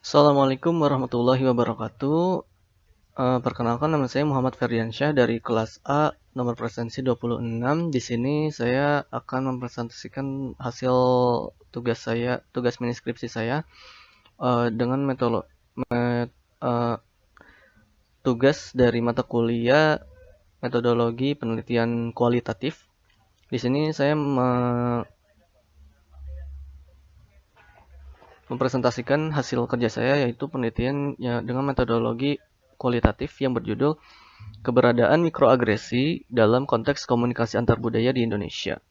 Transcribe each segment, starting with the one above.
Assalamualaikum warahmatullahi wabarakatuh. Perkenalkan nama saya Muhammad Ferdiansyah dari kelas A nomor presensi 26. Di sini saya akan mempresentasikan hasil tugas mini skripsi saya dengan tugas dari mata kuliah metodologi penelitian kualitatif. Di sini saya mempresentasikan hasil kerja saya, yaitu penelitian dengan metodologi kualitatif yang berjudul Keberadaan Mikroagresi dalam Konteks Komunikasi Antar Budaya di Indonesia.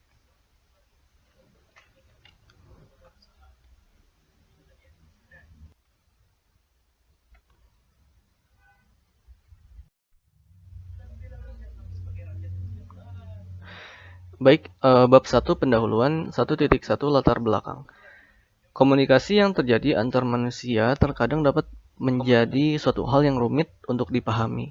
Baik, bab 1 pendahuluan 1.1 latar belakang. Komunikasi yang terjadi antar manusia terkadang dapat menjadi suatu hal yang rumit untuk dipahami.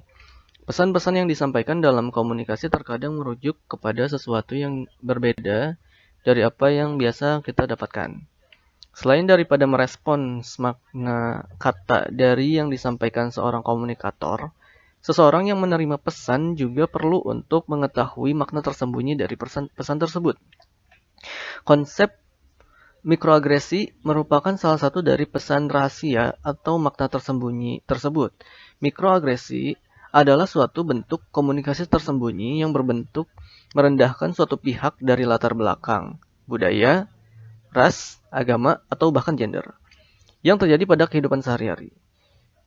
Pesan-pesan yang disampaikan dalam komunikasi terkadang merujuk kepada sesuatu yang berbeda dari apa yang biasa kita dapatkan. Selain daripada merespons makna kata dari yang disampaikan seorang komunikator, seseorang yang menerima pesan juga perlu untuk mengetahui makna tersembunyi dari pesan tersebut. Konsep mikroagresi merupakan salah satu dari pesan rahasia atau makna tersembunyi tersebut. Mikroagresi adalah suatu bentuk komunikasi tersembunyi yang berbentuk merendahkan suatu pihak dari latar belakang, budaya, ras, agama, atau bahkan gender yang terjadi pada kehidupan sehari-hari.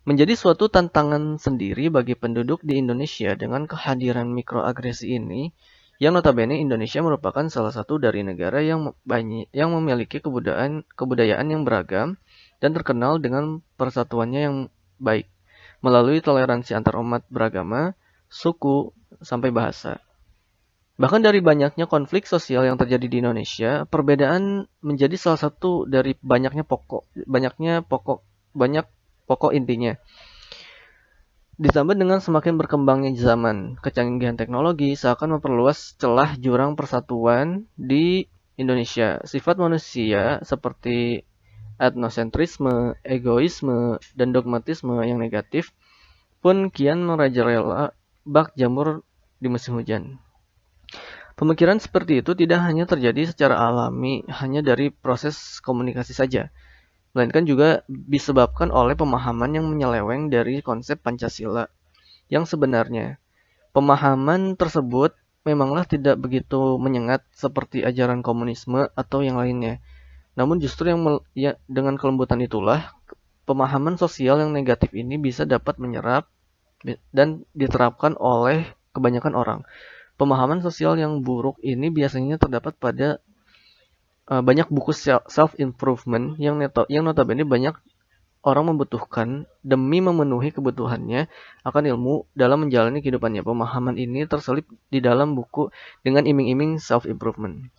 Menjadi suatu tantangan sendiri bagi penduduk di Indonesia dengan kehadiran mikroagresi ini, yang notabene Indonesia merupakan salah satu dari negara yang memiliki kebudayaan yang beragam dan terkenal dengan persatuannya yang baik melalui toleransi antar umat beragama, suku, sampai bahasa. Bahkan dari banyaknya konflik sosial yang terjadi di Indonesia, perbedaan menjadi salah satu dari banyak pokok intinya. Ditambah dengan semakin berkembangnya zaman, kecanggihan teknologi seakan memperluas celah jurang persatuan di Indonesia. Sifat manusia seperti etnosentrisme, egoisme, dan dogmatisme yang negatif pun kian merajalela bak jamur di musim hujan. Pemikiran seperti itu tidak hanya terjadi secara alami hanya dari proses komunikasi saja, melainkan juga disebabkan oleh pemahaman yang menyeleweng dari konsep Pancasila yang sebenarnya. Pemahaman tersebut memanglah tidak begitu menyengat seperti ajaran komunisme atau yang lainnya. Namun justru dengan kelembutan itulah, pemahaman sosial yang negatif ini bisa dapat menyerap dan diterapkan oleh kebanyakan orang. Pemahaman sosial yang buruk ini biasanya terdapat pada banyak buku self-improvement yang notabene banyak orang membutuhkan demi memenuhi kebutuhannya akan ilmu dalam menjalani kehidupannya. Pemahaman ini terselip di dalam buku dengan iming-iming self-improvement.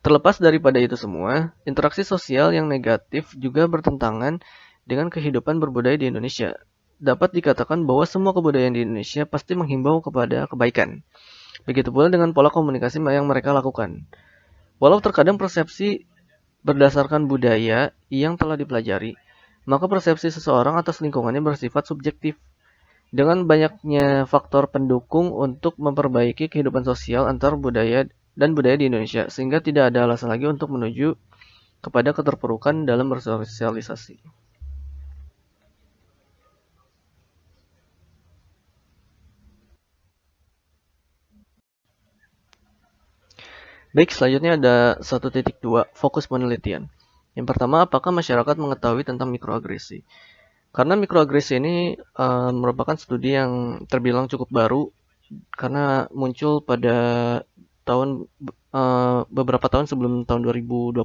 Terlepas daripada itu semua, interaksi sosial yang negatif juga bertentangan dengan kehidupan berbudaya di Indonesia. Dapat dikatakan bahwa semua kebudayaan di Indonesia pasti menghimbau kepada kebaikan. Begitu pula dengan pola komunikasi yang mereka lakukan. Walau terkadang persepsi berdasarkan budaya yang telah dipelajari, maka persepsi seseorang atas lingkungannya bersifat subjektif. Dengan banyaknya faktor pendukung untuk memperbaiki kehidupan sosial antar budaya di Indonesia, sehingga tidak ada alasan lagi untuk menuju kepada keterpurukan dalam bersosialisasi. Baik, selanjutnya ada 1.2 fokus penelitian. Yang pertama, apakah masyarakat mengetahui tentang mikroagresi? Karena mikroagresi ini merupakan studi yang terbilang cukup baru karena muncul pada beberapa tahun sebelum tahun 2020.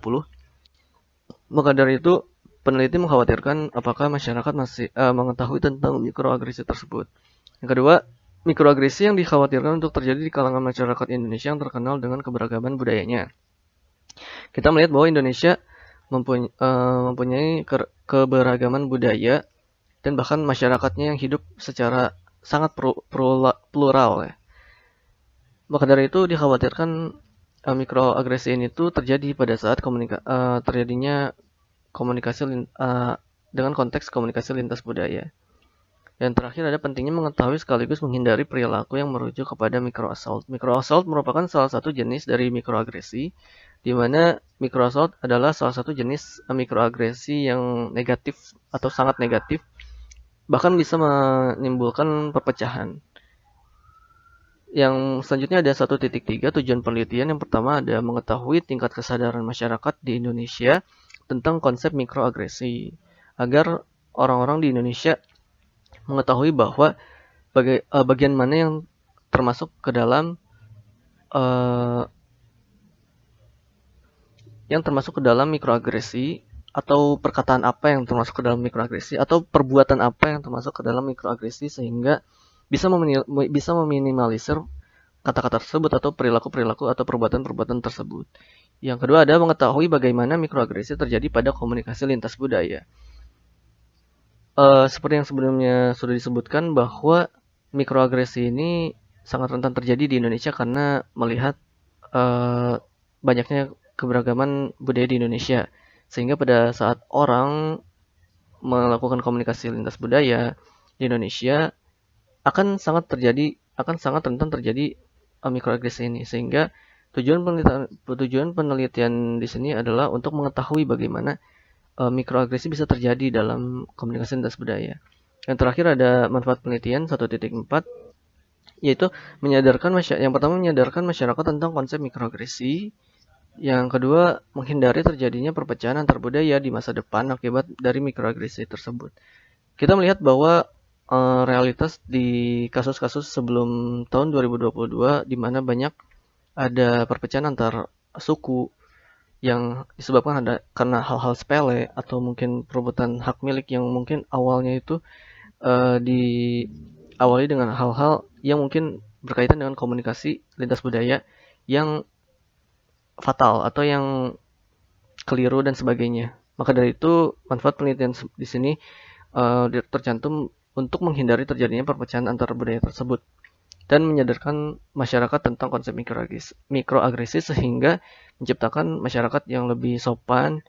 Maka dari itu, peneliti mengkhawatirkan apakah masyarakat masih mengetahui tentang mikroagresi tersebut. Yang kedua, mikroagresi yang dikhawatirkan untuk terjadi di kalangan masyarakat Indonesia yang terkenal dengan keberagaman budayanya. Kita melihat bahwa Indonesia mempunyai keberagaman budaya dan bahkan masyarakatnya yang hidup secara sangat plural ya. Maka dari itu dikhawatirkan mikroagresi ini tuh terjadi pada saat terjadinya komunikasi dengan konteks komunikasi lintas budaya. Yang terakhir ada pentingnya mengetahui sekaligus menghindari perilaku yang merujuk kepada microassault. Microassault merupakan salah satu jenis dari mikroagresi, di mana microassault adalah salah satu jenis mikroagresi yang negatif atau sangat negatif, bahkan bisa menimbulkan perpecahan. Yang selanjutnya ada 1.3 tujuan penelitian. Yang pertama ada mengetahui tingkat kesadaran masyarakat di Indonesia tentang konsep mikroagresi, agar orang-orang di Indonesia mengetahui bahwa bagian mana yang termasuk ke dalam mikroagresi, atau perkataan apa yang termasuk ke dalam mikroagresi, atau perbuatan apa yang termasuk ke dalam mikroagresi, sehingga bisa meminimalisir kata-kata tersebut atau perilaku-perilaku atau perbuatan-perbuatan tersebut. Yang kedua ada mengetahui bagaimana mikroagresi terjadi pada komunikasi lintas budaya. Seperti yang sebelumnya sudah disebutkan bahwa mikroagresi ini sangat rentan terjadi di Indonesia karena melihat banyaknya keberagaman budaya di Indonesia, sehingga pada saat orang melakukan komunikasi lintas budaya di Indonesia akan sangat rentan terjadi mikroagresi ini, sehingga tujuan penelitian di sini adalah untuk mengetahui bagaimana mikroagresi bisa terjadi dalam komunikasi lintas budaya. Yang terakhir ada manfaat penelitian 1.4, yaitu yang pertama menyadarkan masyarakat tentang konsep mikroagresi. Yang kedua, menghindari terjadinya perpecahan antar budaya di masa depan akibat dari mikroagresi tersebut. Kita melihat bahwa realitas di kasus-kasus sebelum tahun 2022 di mana banyak ada perpecahan antar suku yang disebabkan karena hal-hal sepele atau mungkin perebutan hak milik yang mungkin awalnya itu diawali dengan hal-hal yang mungkin berkaitan dengan komunikasi lintas budaya yang fatal atau yang keliru dan sebagainya. Maka dari itu manfaat penelitian di sini tercantum untuk menghindari terjadinya perpecahan antar budaya tersebut dan menyadarkan masyarakat tentang konsep mikroagresi sehingga menciptakan masyarakat yang lebih sopan,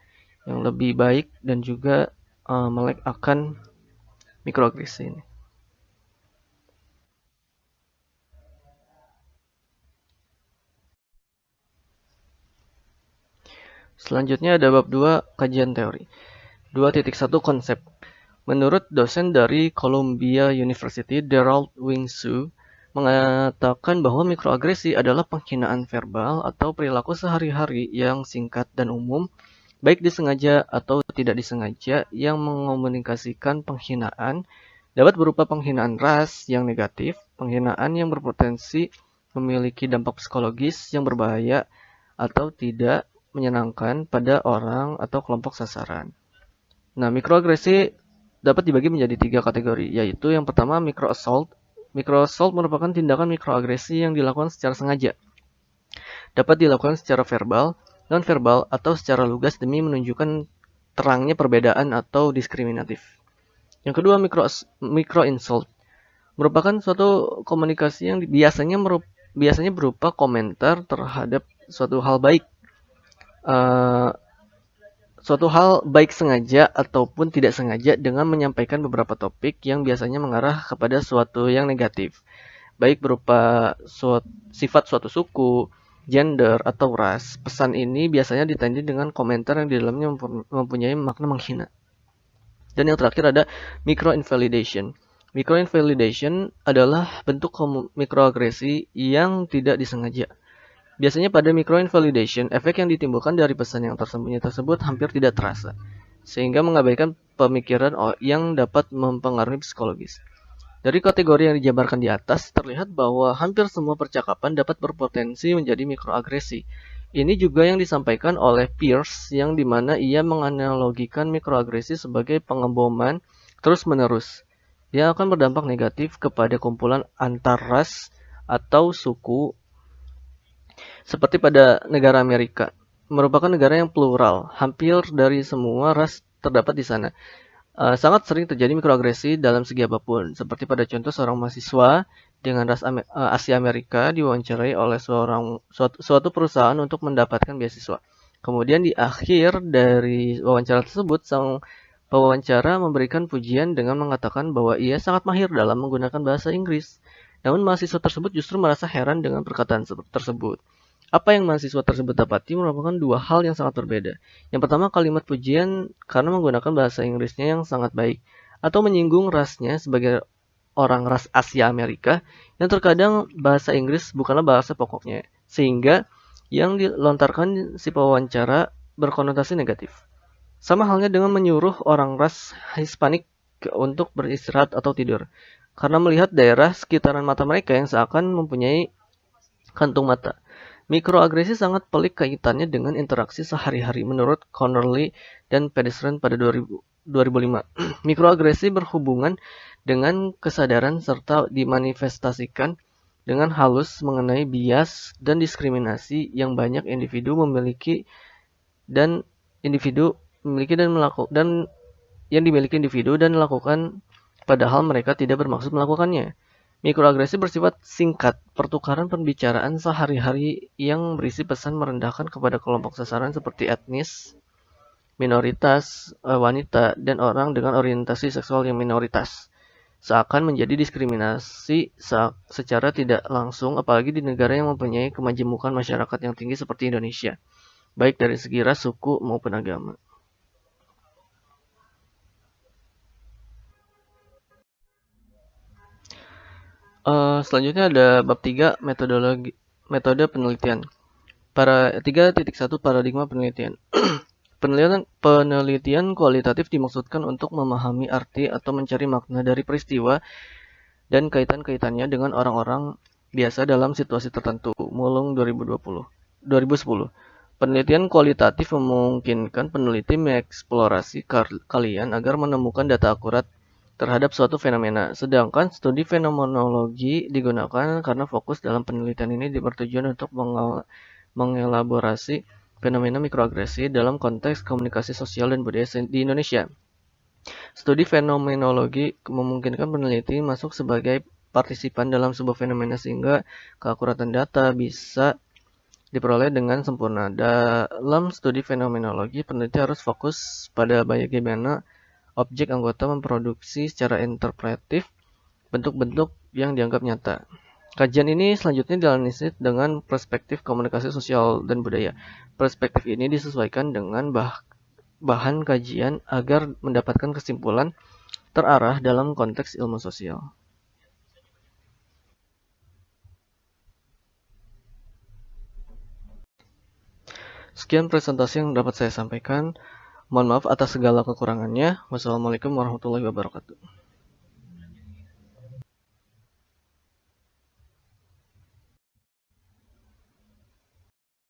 yang lebih baik, dan juga melek akan mikroagresi ini. Selanjutnya ada bab 2 kajian teori. 2.1 konsep. Menurut dosen dari Columbia University, Derald Wingsu, mengatakan bahwa mikroagresi adalah penghinaan verbal atau perilaku sehari-hari yang singkat dan umum, baik disengaja atau tidak disengaja, yang mengomunikasikan penghinaan. Dapat berupa penghinaan ras yang negatif, penghinaan yang berpotensi memiliki dampak psikologis yang berbahaya atau tidak menyenangkan pada orang atau kelompok sasaran. Nah, mikroagresi dapat dibagi menjadi 3 kategori, yaitu yang pertama microassault. Microassault merupakan tindakan mikroagresi yang dilakukan secara sengaja. Dapat dilakukan secara verbal, non-verbal, atau secara lugas demi menunjukkan terangnya perbedaan atau diskriminatif. Yang kedua, micro-insult merupakan suatu komunikasi yang biasanya berupa komentar terhadap suatu hal baik. Suatu hal baik sengaja ataupun tidak sengaja dengan menyampaikan beberapa topik yang biasanya mengarah kepada suatu yang negatif, baik berupa sifat suatu suku, gender, atau ras. Pesan ini biasanya ditandai dengan komentar yang di dalamnya mempunyai makna menghina. Dan yang terakhir ada micro-invalidation. Micro-invalidation adalah bentuk mikroagresi yang tidak disengaja. Biasanya pada micro-invalidation, efek yang ditimbulkan dari pesan yang tersembunyi tersebut hampir tidak terasa, sehingga mengabaikan pemikiran yang dapat mempengaruhi psikologis. Dari kategori yang dijabarkan di atas, terlihat bahwa hampir semua percakapan dapat berpotensi menjadi mikroagresi. Ini juga yang disampaikan oleh Peirce, yang dimana ia menganalogikan mikroagresi sebagai pengeboman terus-menerus yang akan berdampak negatif kepada kumpulan antar ras atau suku. Seperti pada negara Amerika, merupakan negara yang plural, hampir dari semua ras terdapat di sana. Sangat sering terjadi mikroagresi dalam segi apapun, seperti pada contoh seorang mahasiswa dengan ras Asia Amerika diwawancarai oleh suatu perusahaan untuk mendapatkan beasiswa. Kemudian di akhir dari wawancara tersebut, sang Pewawancara memberikan pujian dengan mengatakan bahwa ia sangat mahir dalam menggunakan bahasa Inggris. Namun mahasiswa tersebut justru merasa heran dengan perkataan tersebut. Apa yang mahasiswa tersebut dapati merupakan dua hal yang sangat berbeda. Yang pertama, kalimat pujian karena menggunakan bahasa Inggrisnya yang sangat baik, atau menyinggung rasnya sebagai orang ras Asia Amerika yang terkadang bahasa Inggris bukanlah bahasa pokoknya, sehingga yang dilontarkan si pewawancara berkonotasi negatif. Sama halnya dengan menyuruh orang ras Hispanik untuk beristirahat atau tidur, karena melihat daerah sekitaran mata mereka yang seakan mempunyai kantung mata. Mikroagresi sangat pelik kaitannya dengan interaksi sehari-hari menurut Connerly dan Pedestrian pada 2005. Mikroagresi berhubungan dengan kesadaran serta dimanifestasikan dengan halus mengenai bias dan diskriminasi yang banyak individu memiliki dan individu memiliki dan yang dimiliki individu dan lakukan padahal mereka tidak bermaksud melakukannya. Mikroagresi bersifat singkat, pertukaran pembicaraan sehari-hari yang berisi pesan merendahkan kepada kelompok sasaran seperti etnis, minoritas, wanita, dan orang dengan orientasi seksual yang minoritas. Seakan menjadi diskriminasi secara tidak langsung, apalagi di negara yang mempunyai kemajemukan masyarakat yang tinggi seperti Indonesia, baik dari segi ras, suku, maupun agama. Selanjutnya ada bab 3 metode penelitian. 3.1 Paradigma penelitian. Penelitian kualitatif dimaksudkan untuk memahami arti atau mencari makna dari peristiwa dan kaitan-kaitannya dengan orang-orang biasa dalam situasi tertentu. Mulung 2010. Penelitian kualitatif memungkinkan peneliti mengeksplorasi kalian agar menemukan data akurat terhadap suatu fenomena. Sedangkan studi fenomenologi digunakan karena fokus dalam penelitian ini bertujuan untuk mengelaborasi fenomena mikroagresi dalam konteks komunikasi sosial dan budaya di Indonesia. Studi fenomenologi memungkinkan peneliti masuk sebagai partisipan dalam sebuah fenomena sehingga keakuratan data bisa diperoleh dengan sempurna. Dalam studi fenomenologi, peneliti harus fokus pada bagaimana objek anggota memproduksi secara interpretif bentuk-bentuk yang dianggap nyata. Kajian ini selanjutnya dianalisis dengan perspektif komunikasi sosial dan budaya. Perspektif ini disesuaikan dengan bahan kajian agar mendapatkan kesimpulan terarah dalam konteks ilmu sosial. Sekian presentasi yang dapat saya sampaikan. Mohon maaf atas segala kekurangannya. Wassalamualaikum warahmatullahi wabarakatuh.